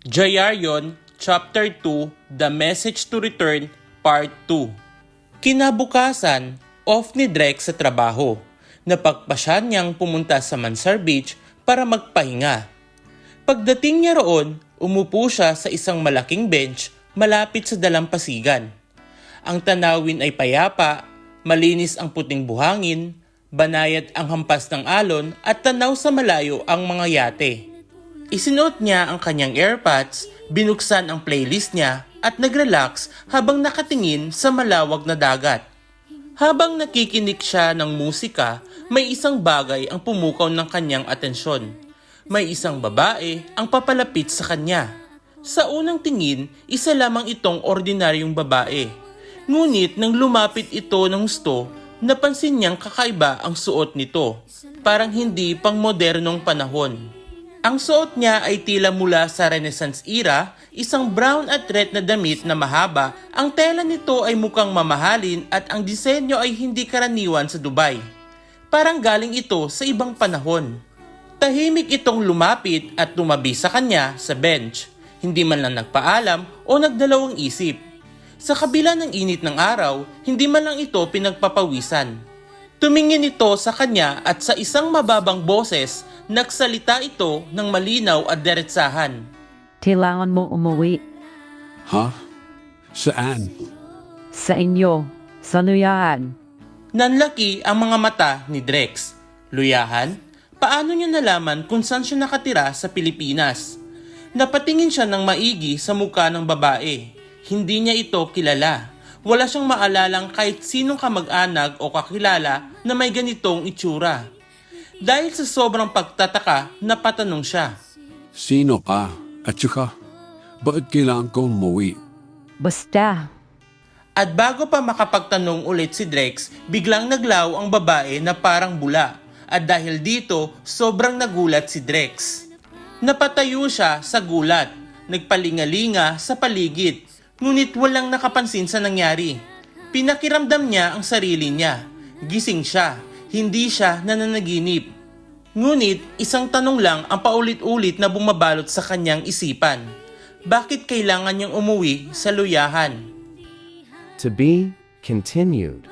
Jayaryon, Chapter 2, The Message to Return, Part 2. Kinabukasan, off ni Drake sa trabaho. Napagpasya niyang pumunta sa Mansar Beach para magpahinga. Pagdating niya roon, umupo siya sa isang malaking bench malapit sa dalampasigan. Ang tanawin ay payapa, malinis ang puting buhangin, banayad ang hampas ng alon at tanaw sa malayo ang mga yate. Isinuot niya ang kanyang AirPods, binuksan ang playlist niya at nag-relax habang nakatingin sa malawag na dagat. Habang nakikinig siya ng musika, may isang bagay ang pumukaw ng kanyang atensyon. May isang babae ang papalapit sa kanya. Sa unang tingin, isa lamang itong ordinaryong babae. Ngunit nang lumapit ito ng gusto, napansin niyang kakaiba ang suot nito. Parang hindi pang modernong panahon. Ang suot niya ay tila mula sa Renaissance era, isang brown at red na damit na mahaba. Ang tela nito ay mukhang mamahalin at ang disenyo ay hindi karaniwan sa Dubai. Parang galing ito sa ibang panahon. Tahimik itong lumapit at tumabi sa kanya sa bench. Hindi man lang nagpaalam o nagdalawang isip. Sa kabila ng init ng araw, hindi man lang ito pinagpapawisan. Tumingin ito sa kanya at sa isang mababang boses, nagsalita ito ng malinaw at diretsahan. Kailangan mong umuwi Ha? Saan? sa inyo, sa Nuyahan. Nanlaki ang mga mata ni Drex. Luyahan? Paano niya nalaman kung saan siya nakatira sa Pilipinas? Napatingin siya ng maigi sa mukha ng babae. Hindi niya ito kilala. Wala siyang maalalang kahit sinong kamag-anak o kakilala na may ganitong itsura. Dahil sa sobrang pagtataka, napatanong siya. Sino ka? At saka, bakit kailangan kong umuwi? Basta, At bago pa makapagtanong ulit si Drex, biglang naglaw ang babae na parang bula. At dahil dito, sobrang nagulat si Drex. Napatayo siya sa gulat, nagpalingalinga sa paligid, ngunit walang nakapansin sa nangyari. Pinakiramdam niya ang sarili niya. Gising siya, hindi siya nananaginip. Ngunit isang tanong lang ang paulit-ulit na bumabalot sa kanyang isipan. Bakit kailangan niyang umuwi sa Luyahan? To be continued.